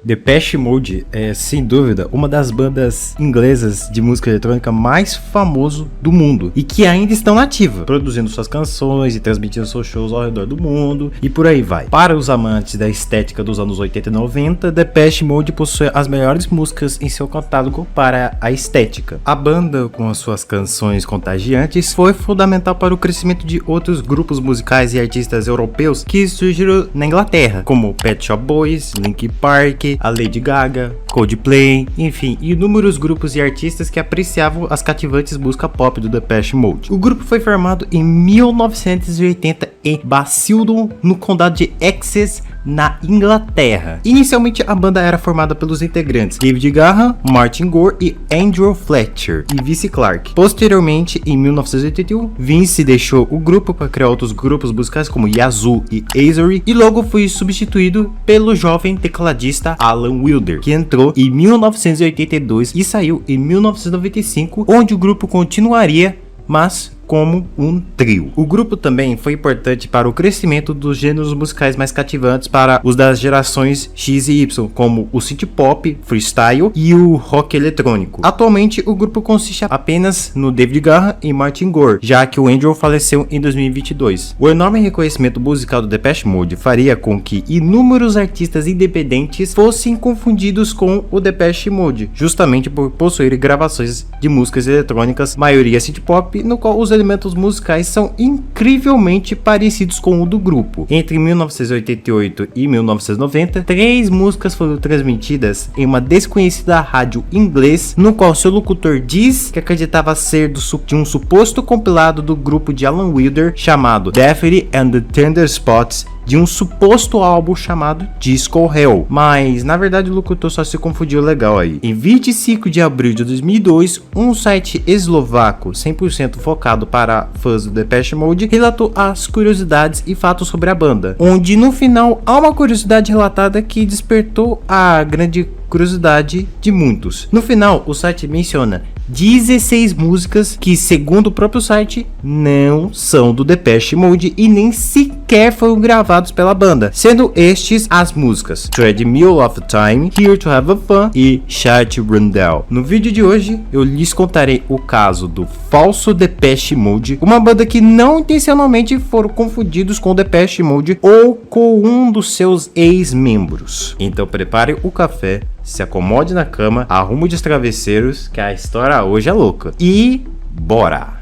Depeche Mode é, sem dúvida, uma das bandas inglesas de música eletrônica mais famoso do mundo e que ainda estão nativa, produzindo suas canções e transmitindo seus shows ao redor do mundo e por aí vai. Para os amantes da estética dos anos 80 e 90, Depeche Mode possui as melhores músicas em seu catálogo para a estética. A banda, com as suas canções contagiantes, foi fundamental para o crescimento de outros grupos musicais e artistas europeus que surgiram na Inglaterra, como Pet Shop Boys, Linkin Park, a Lady Gaga, Coldplay, enfim, inúmeros grupos e artistas que apreciavam as cativantes músicas pop do Depeche Mode. O grupo foi formado em 1980 em Basildon, no condado de Essex, na Inglaterra. Inicialmente a banda era formada pelos integrantes David Graham, Martin Gore e Andrew Fletcher e Vince Clarke. Posteriormente, em 1981, Vince deixou o grupo para criar outros grupos musicais como Yazoo e Azory e logo foi substituído pelo jovem tecladista Alan Wilder, que entrou em 1982 e saiu em 1995, onde o grupo continuaria, mas como um trio. O grupo também foi importante para o crescimento dos gêneros musicais mais cativantes para os das gerações X e Y, como o synth pop, freestyle e o rock eletrônico. Atualmente, o grupo consiste apenas no David Graham e Martin Gore, já que o Andrew faleceu em 2022. O enorme reconhecimento musical do Depeche Mode faria com que inúmeros artistas independentes fossem confundidos com o Depeche Mode, justamente por possuir gravações de músicas eletrônicas, maioria synth pop, no qual os elementos musicais são incrivelmente parecidos com o do grupo. Entre 1988 e 1990, 3 músicas foram transmitidas em uma desconhecida rádio inglês, no qual seu locutor diz que acreditava ser de um suposto compilado do grupo de Alan Wilder chamado Daffy and the Tender Spots, de um suposto álbum chamado Disco Hell, mas na verdade o locutor só se confundiu legal aí. Em 25 de abril de 2002, um site eslovaco 100% focado para fãs do Depeche Mode relatou as curiosidades e fatos sobre a banda, onde no final há uma curiosidade relatada que despertou a grande curiosidade de muitos. No final, o site menciona 16 músicas que, segundo o próprio site, não são do Depeche Mode e nem sequer foram gravados pela banda, sendo estes as músicas Treadmill of Time, Here to Have a Fun e Shut Run Down. No vídeo de hoje, eu lhes contarei o caso do falso Depeche Mode, uma banda que não intencionalmente foram confundidos com o Depeche Mode ou com um dos seus ex-membros. Então prepare o café, se acomode na cama, arrume os travesseiros, que a história hoje é louca. E bora!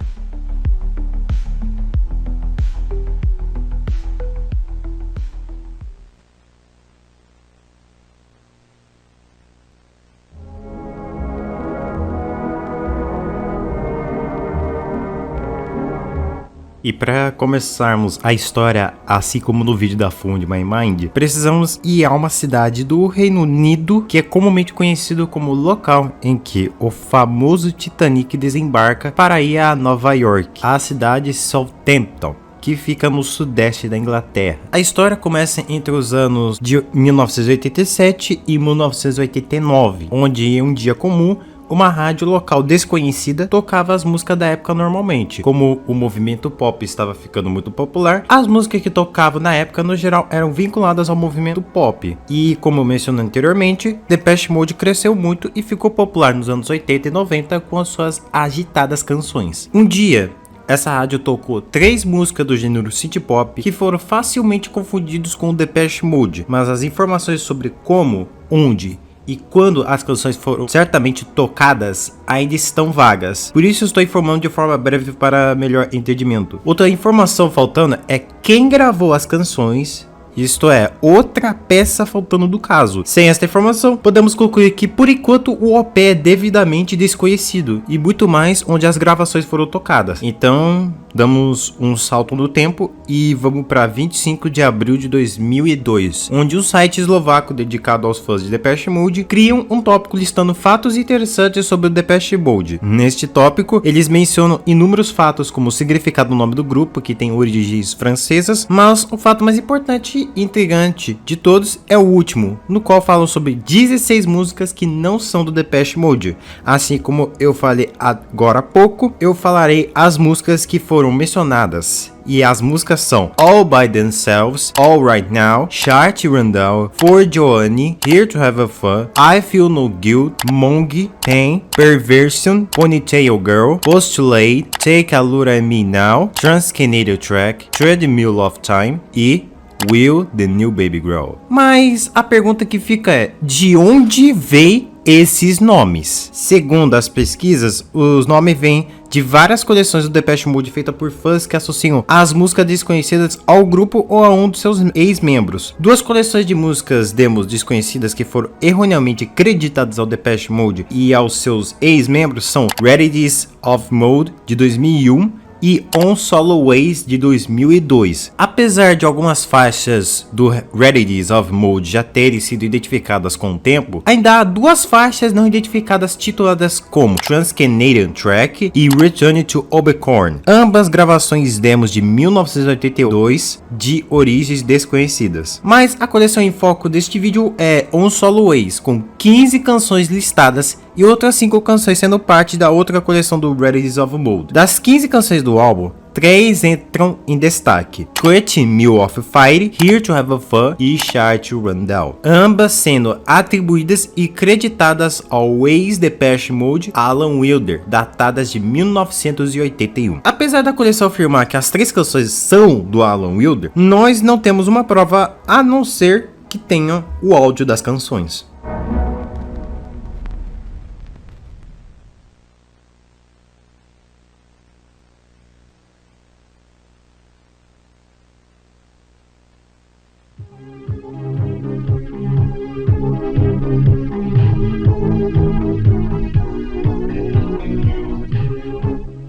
E para começarmos a história, assim como no vídeo da Find My Mind, precisamos ir a uma cidade do Reino Unido que é comumente conhecido como o local em que o famoso Titanic desembarca para ir a Nova York, a cidade de Southampton, que fica no sudeste da Inglaterra. A história começa entre os anos de 1987 e 1989, onde em um dia comum, uma rádio local desconhecida tocava as músicas da época normalmente. Como o movimento pop estava ficando muito popular, as músicas que tocavam na época no geral eram vinculadas ao movimento pop. E como eu mencionei anteriormente, Depeche Mode cresceu muito e ficou popular nos anos 80 e 90 com as suas agitadas canções. Um dia, essa rádio tocou 3 músicas do gênero synth pop que foram facilmente confundidos com o Depeche Mode, mas as informações sobre como, onde e quando as canções foram certamente tocadas ainda estão vagas. Por isso estou informando de forma breve para melhor entendimento. Outra informação faltando é quem gravou as canções. Isto é, outra peça faltando do caso. Sem esta informação, podemos concluir que por enquanto o OP é devidamente desconhecido e muito mais onde as gravações foram tocadas. Então, damos um salto no tempo e vamos para 25 de abril de 2002, onde um site eslovaco dedicado aos fãs de Depeche Mode criam um tópico listando fatos interessantes sobre o Depeche Mode. Neste tópico, eles mencionam inúmeros fatos como o significado do nome do grupo, que tem origens francesas, mas o fato mais importante e intrigante de todos é o último, no qual falam sobre 16 músicas que não são do Depeche Mode. Assim como eu falei agora há pouco, eu falarei as músicas que foram foram mencionadas e as músicas são All By Themselves, All Right Now, Chart Randall, For Joanne, Here To Have a Fun, I Feel No Guilt, Mongi, Pain, Perversion, Ponytail Girl, Postulate, Take a Look at Me Now, Trans-Canadian Track, Treadmill of Time e Will the New Baby Grow. Mas a pergunta que fica é, de onde veio esses nomes? Segundo as pesquisas, os nomes vêm de várias coleções do Depeche Mode feitas por fãs que associam as músicas desconhecidas ao grupo ou a um dos seus ex-membros. Duas coleções de músicas demos desconhecidas que foram erroneamente creditadas ao Depeche Mode e aos seus ex-membros são Rarities of Mode de 2001 e On Solo Ways de 2002. Apesar de algumas faixas do Rarities of Mode já terem sido identificadas com o tempo, ainda há duas faixas não identificadas tituladas como Trans-Canadian Track e Return to Oberkorn, ambas gravações demos de 1982 de origens desconhecidas. Mas a coleção em foco deste vídeo é On Solo Ways, com 15 canções listadas e outras 5 canções sendo parte da outra coleção do Rarities of Mode. Das 15 canções do álbum, 3 entram em destaque: Treadmill of Fire, Here to Have a Fun e Chart Randall, ambas sendo atribuídas e creditadas ao ex-Depeche Mode Alan Wilder, datadas de 1981. Apesar da coleção afirmar que as 3 canções são do Alan Wilder, nós não temos uma prova a não ser que tenham o áudio das canções.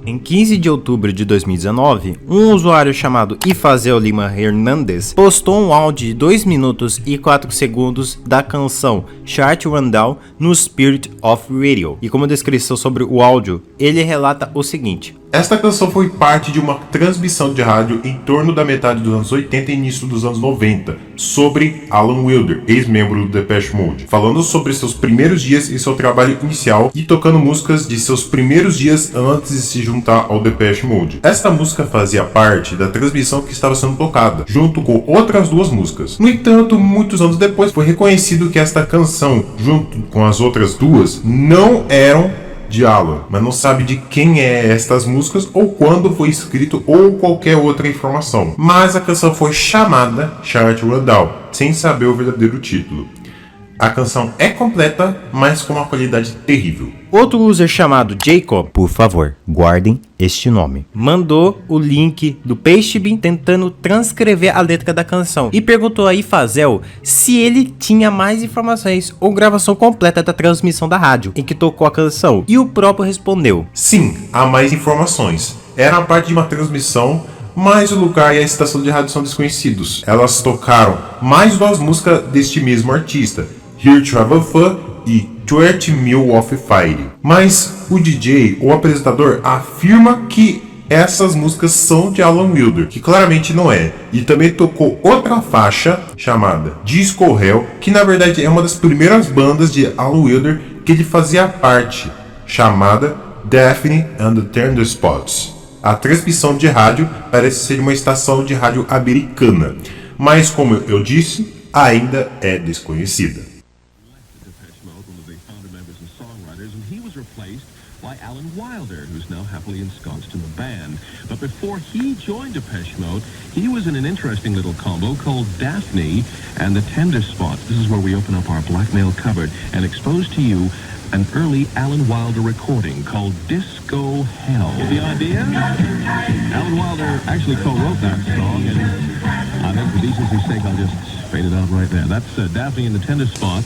Em 15 de outubro de 2019, um usuário chamado Ifazel Lima Hernandez postou um áudio de 2 minutos e 4 segundos da canção Chart Randall no Spirit of Radio. E como descrição sobre o áudio, ele relata o seguinte: esta canção foi parte de uma transmissão de rádio em torno da metade dos anos 80 e início dos anos 90, sobre Alan Wilder, ex-membro do Depeche Mode, falando sobre seus primeiros dias e seu trabalho inicial e tocando músicas de seus primeiros dias antes de se juntar ao Depeche Mode. Esta música fazia parte da transmissão que estava sendo tocada, junto com outras 2 músicas. No entanto, muitos anos depois, foi reconhecido que esta canção, junto com as outras 2, não eram de Alan, mas não sabe de quem é estas músicas ou quando foi escrito ou qualquer outra informação. Mas a canção foi chamada Chart Randall, sem saber o verdadeiro título. A canção é completa, mas com uma qualidade terrível. Outro user chamado Jacob, por favor, guardem este nome, mandou o link do Pastebin tentando transcrever a letra da canção e perguntou a Ifazel se ele tinha mais informações ou gravação completa da transmissão da rádio em que tocou a canção, e o próprio respondeu: sim, há mais informações. Era parte de uma transmissão, mas o lugar e a estação de rádio são desconhecidos. Elas tocaram mais 2 músicas deste mesmo artista, Here to Have a Fun e Treadmill of Fire. Mas o DJ, o apresentador, afirma que essas músicas são de Alan Wilder, que claramente não é. E também tocou outra faixa chamada Disco Hell, que na verdade é uma das primeiras bandas de Alan Wilder que ele fazia parte, chamada Daphne and the Thunderspots. A transmissão de rádio parece ser uma estação de rádio americana, mas como eu disse, ainda é desconhecida. By Alan Wilder, who's now happily ensconced in the band. But before he joined Depeche Mode, he was in an interesting little combo called Daphne and the Thunderspots. This is where we open up our blackmail cupboard and expose to you an early Alan Wilder recording called Disco Hell. The idea? Alan Wilder actually co-wrote that song, and I think for decency's sake, I'll just fade it out right there. That's Daphne and the Thunderspots.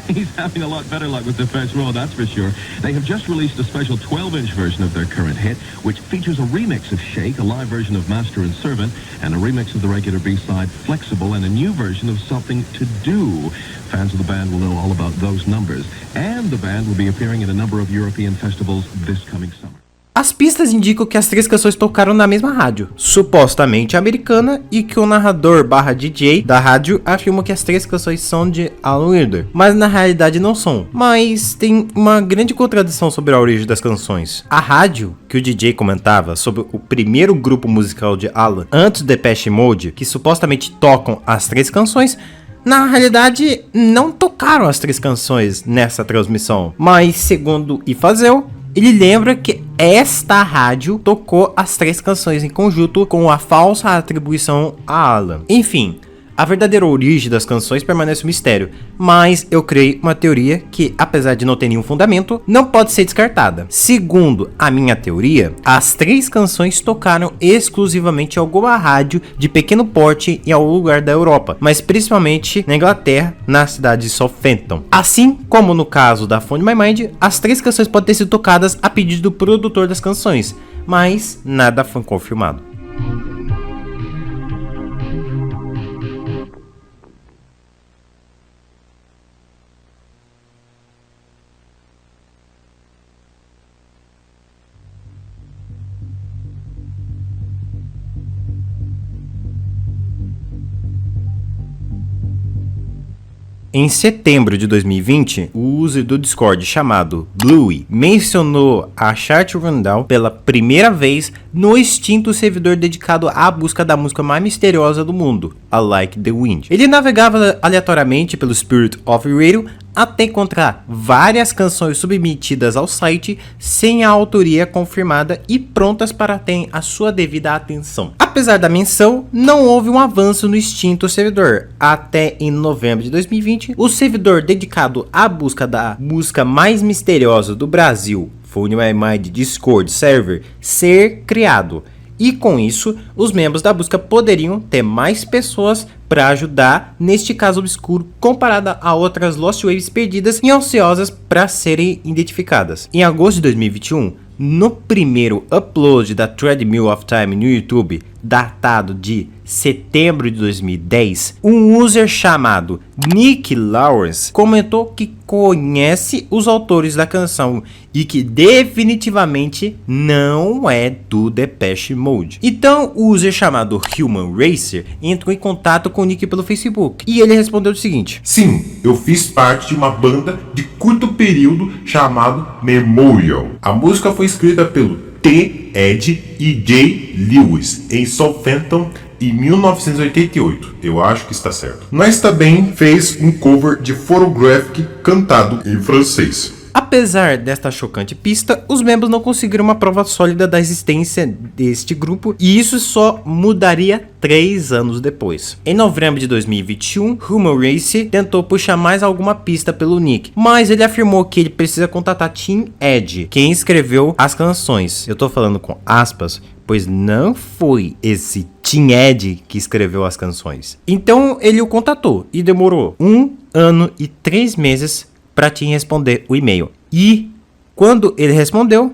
He's having a lot better luck with Depeche Mode, that's for sure. They have just released a special 12-inch version of their current hit, which features a remix of Shake, a live version of Master and Servant, and a remix of the regular B-side Flexible, and a new version of Something to Do. Fans of the band will know all about those numbers. And the band will be appearing at a number of European festivals this coming summer. As pistas indicam que as 3 canções tocaram na mesma rádio, supostamente americana, e que o narrador / DJ da rádio afirma que as 3 canções são de Alan Wilder, mas na realidade não são. Mas tem uma grande contradição sobre a origem das canções. A rádio que o DJ comentava sobre o primeiro grupo musical de Alan antes do Depeche Mode, que supostamente tocam as 3 canções, na realidade não tocaram as 3 canções nessa transmissão, mas segundo Ifazeu, ele lembra que esta rádio tocou as 3 canções em conjunto com a falsa atribuição a Alan. Enfim, a verdadeira origem das canções permanece um mistério, mas eu criei uma teoria que, apesar de não ter nenhum fundamento, não pode ser descartada. Segundo a minha teoria, as 3 canções tocaram exclusivamente em alguma rádio de pequeno porte em algum lugar da Europa, mas principalmente na Inglaterra, na cidade de Southampton. Assim como no caso da Phone My Mind, as 3 canções podem ter sido tocadas a pedido do produtor das canções, mas nada foi confirmado. Em setembro de 2020, o user do Discord chamado Bluey mencionou a Chart Rundown pela primeira vez no extinto servidor dedicado à busca da música mais misteriosa do mundo, a Like the Wind. Ele navegava aleatoriamente pelo Spirit of Radio até encontrar várias canções submetidas ao site sem a autoria confirmada e prontas para ter a sua devida atenção. Apesar da menção, não houve um avanço no extinto servidor. Até em novembro de 2020, o servidor dedicado à busca da música mais misteriosa do Brasil, Phone My Mind Discord Server, ser criado. E com isso, os membros da busca poderiam ter mais pessoas para ajudar neste caso obscuro comparada a outras Lost Waves perdidas e ansiosas para serem identificadas. Em agosto de 2021, no primeiro upload da Treadmill of Time no YouTube, datado de setembro de 2010, um user chamado Nick Lawrence comentou que conhece os autores da canção e que definitivamente não é do Depeche Mode. Então o user chamado Human Racer entrou em contato com o Nick pelo Facebook e ele respondeu o seguinte: Sim, eu fiz parte de uma banda de curto período chamado Memorial. A música foi escrita pelo T. Ed e J. Lewis em Southampton em 1988. Eu acho que está certo. Nós também fez um cover de Photographic cantado em francês. Apesar desta chocante pista, os membros não conseguiram uma prova sólida da existência deste grupo e isso só mudaria 3 anos depois. Em novembro de 2021, Human Race tentou puxar mais alguma pista pelo Nick, mas ele afirmou que ele precisa contatar Tim Ed, quem escreveu as canções. Eu tô falando com aspas, pois não foi esse Tim Ed que escreveu as canções. Então ele o contatou e demorou 1 ano e 3 meses para Tim responder o e-mail. E quando ele respondeu,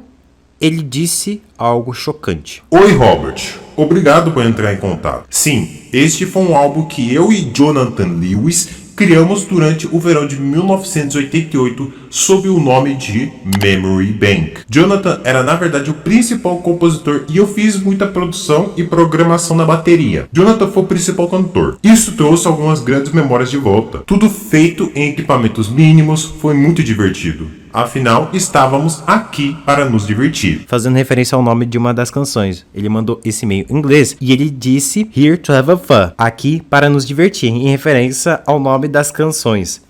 ele disse algo chocante. Oi, Robert. Obrigado por entrar em contato. Sim, este foi um álbum que eu e Jonathan Lewis criamos durante o verão de 1988 sob o nome de Memory Bank. Jonathan era na verdade o principal compositor e eu fiz muita produção e programação na bateria. Jonathan foi o principal cantor. Isso trouxe algumas grandes memórias de volta. Tudo feito em equipamentos mínimos, foi muito divertido. Afinal, estávamos aqui para nos divertir. Fazendo referência ao nome de uma das canções. Ele mandou esse e-mail em inglês e ele disse Here to have a fun, aqui para nos divertir, em referência ao nome das canções.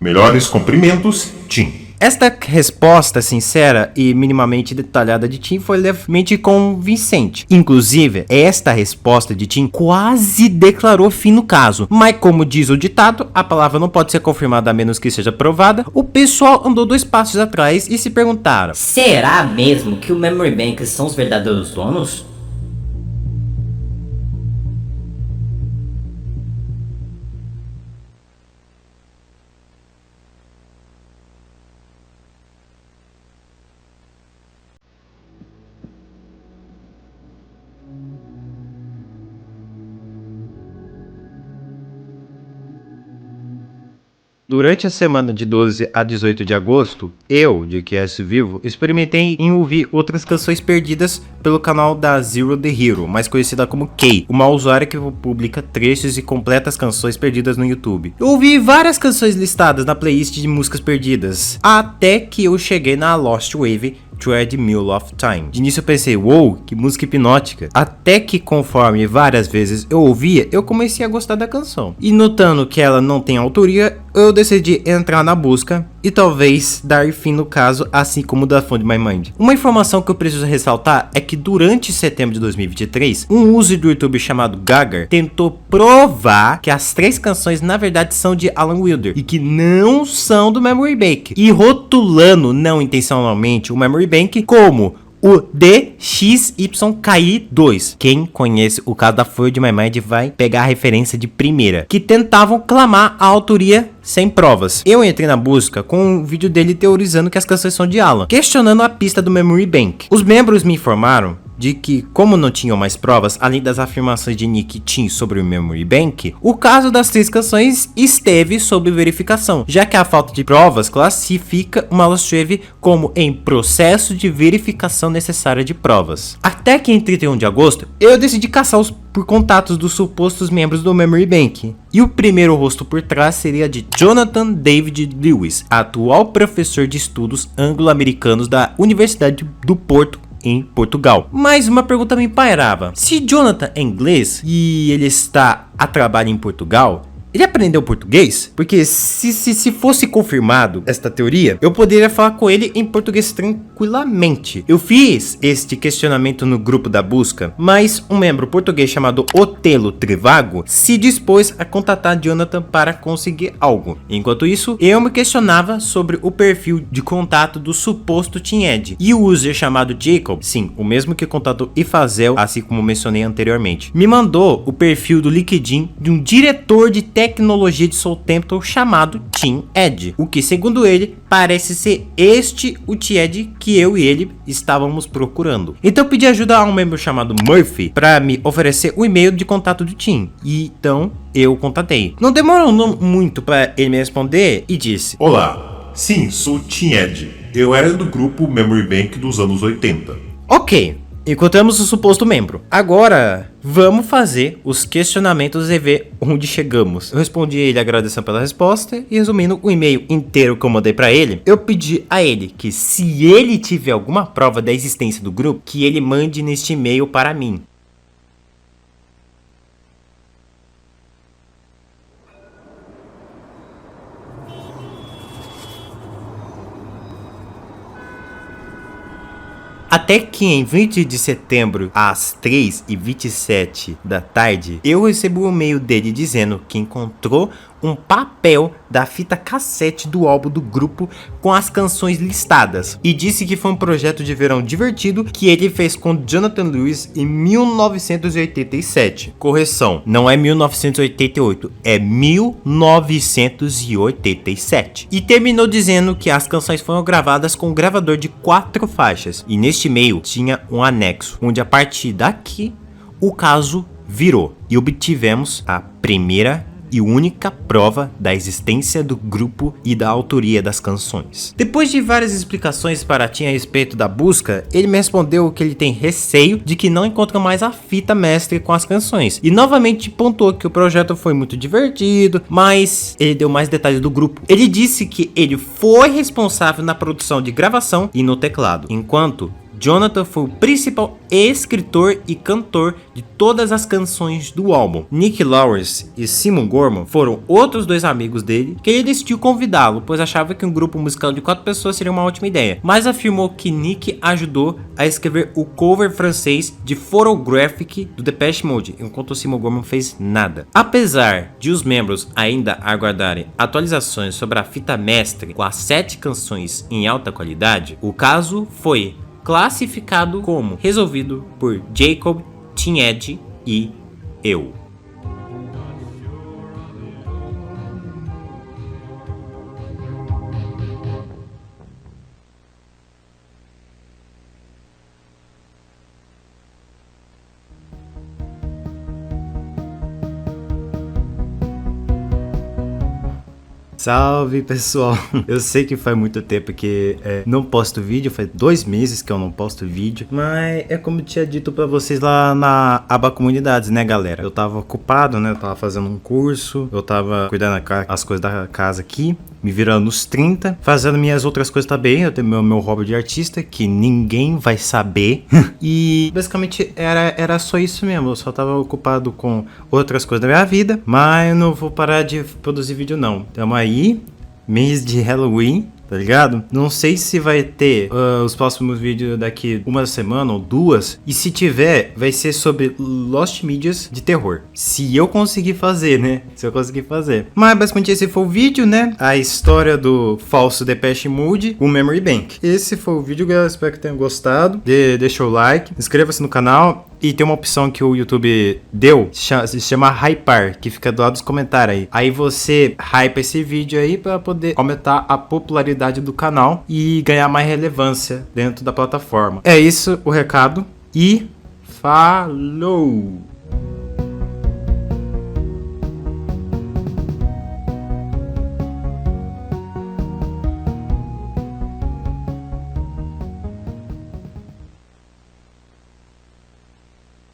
Melhores cumprimentos, Tim. Esta resposta sincera e minimamente detalhada de Tim foi levemente convincente. Inclusive, esta resposta de Tim quase declarou fim no caso. Mas como diz o ditado, a palavra não pode ser confirmada a menos que seja provada. O pessoal andou 2 passos atrás e se perguntaram: será mesmo que o Memory Bank são os verdadeiros donos? Durante a semana de 12 a 18 de agosto, eu, de QS Vivo, experimentei em ouvir outras canções perdidas pelo canal da Zero The Hero, mais conhecida como Kay, uma usuária que publica trechos e completa as canções perdidas no YouTube. Eu ouvi várias canções listadas na playlist de músicas perdidas, até que eu cheguei na Lost Wave Treadmill of Time. De início eu pensei, uou, que música hipnótica. Até que conforme várias vezes eu ouvia, eu comecei a gostar da canção. E notando que ela não tem autoria, eu decidi entrar na busca e talvez dar fim no caso, assim como da Find My Mind. Uma informação que eu preciso ressaltar é que durante setembro de 2023, um user do YouTube chamado Gagar tentou provar que as 3 canções na verdade são de Alan Wilder e que não são do Memory Bank, e rotulando não intencionalmente o Memory Bank como o DXYKI2. Quem conhece o caso da Find My Mind vai pegar a referência de primeira, que tentavam clamar a autoria sem provas. Eu entrei na busca com um vídeo dele teorizando que as canções são de Alan, questionando a pista do Memory Bank. Os membros me informaram de que, como não tinham mais provas, além das afirmações de Nick e Tim sobre o Memory Bank, o caso das 3 canções esteve sob verificação, já que a falta de provas classifica uma Lost Wave como em processo de verificação necessária de provas. Até que em 31 de agosto, eu decidi caçar por contatos dos supostos membros do Memory Bank. E o primeiro rosto por trás seria de Jonathan David Lewis, atual professor de estudos anglo-americanos da Universidade do Porto, em Portugal. Mas uma pergunta me pairava: se Jonathan é inglês e ele está a trabalho em Portugal, ele aprendeu português? Porque se fosse confirmado esta teoria, eu poderia falar com ele em português tranquilamente. Eu fiz este questionamento no grupo da busca, mas um membro português chamado Otelo Trivago se dispôs a contatar Jonathan para conseguir algo. Enquanto isso, eu me questionava sobre o perfil de contato do suposto Team Ed. E o user chamado Jacob, sim, o mesmo que contatou Ifazel, assim como mencionei anteriormente, me mandou o perfil do LinkedIn de um diretor de tecnologia de Southampton chamado Team Ed, o que segundo ele parece ser este o Team Ed que eu e ele estávamos procurando. Então eu pedi ajuda a um membro chamado Murphy para me oferecer o e-mail de contato do Team, e então eu contatei. Não demorou muito para ele me responder e disse: Olá, sim, sou Team Ed. Eu era do grupo Memory Bank dos anos 80. Ok, encontramos o suposto membro. Agora, vamos fazer os questionamentos e ver onde chegamos. Eu respondi a ele agradecendo pela resposta e, resumindo o e-mail inteiro que eu mandei pra ele, eu pedi a ele que, se ele tiver alguma prova da existência do grupo, que ele mande neste e-mail para mim. Até que em 20 de setembro, às 3h27 da tarde, eu recebi um e-mail dele dizendo que encontrou um papel da fita cassete do álbum do grupo com as canções listadas, e disse que foi um projeto de verão divertido que ele fez com Jonathan Lewis em 1987. Correção, não é 1988, é 1987. E terminou dizendo que as canções foram gravadas com um gravador de 4 faixas, e neste e-mail tinha um anexo, onde a partir daqui o caso virou e obtivemos a primeira e única prova da existência do grupo e da autoria das canções. Depois de várias explicações para Tim a respeito da busca, ele me respondeu que ele tem receio de que não encontra mais a fita mestre com as canções, e novamente pontuou que o projeto foi muito divertido, mas ele deu mais detalhes do grupo. Ele disse que ele foi responsável na produção de gravação e no teclado, enquanto Jonathan foi o principal escritor e cantor de todas as canções do álbum. Nick Lawrence e Simon Gorman foram outros 2 amigos dele que ele decidiu convidá-lo, pois achava que um grupo musical de 4 pessoas seria uma ótima ideia, mas afirmou que Nick ajudou a escrever o cover francês de Photographic do Depeche Mode, enquanto Simon Gorman fez nada. Apesar de os membros ainda aguardarem atualizações sobre a fita mestre com as 7 canções em alta qualidade, o caso foi classificado como resolvido por Jacob, Team Ed e eu. Salve, pessoal. Eu sei que faz muito tempo que não posto vídeo, faz 2 meses que eu não posto vídeo, mas é como eu tinha dito pra vocês lá na aba comunidades, né, galera? Eu tava ocupado, né? Eu tava fazendo um curso, eu tava cuidando as coisas da casa aqui, me virando nos 30, fazendo minhas outras coisas também. Eu tenho meu hobby de artista, que ninguém vai saber. E basicamente era só isso mesmo. Eu só tava ocupado com outras coisas da minha vida, mas eu não vou parar de produzir vídeo não. Tamo aí, mês de Halloween, tá ligado? Não sei se vai ter os próximos vídeos daqui uma semana ou 2. E se tiver, vai ser sobre Lost Medias de terror. Se eu conseguir fazer, né? Se eu conseguir fazer. Mas basicamente esse foi o vídeo, né? A história do falso Depeche Mode, o Memory Bank. Esse foi o vídeo, galera. Espero que tenham gostado. Deixa o like, inscreva-se no canal. E tem uma opção que o YouTube deu, se chama Hypar, que fica do lado dos comentários aí. Aí você hypa esse vídeo aí pra poder aumentar a popularidade do canal e ganhar mais relevância dentro da plataforma. É isso o recado e falou!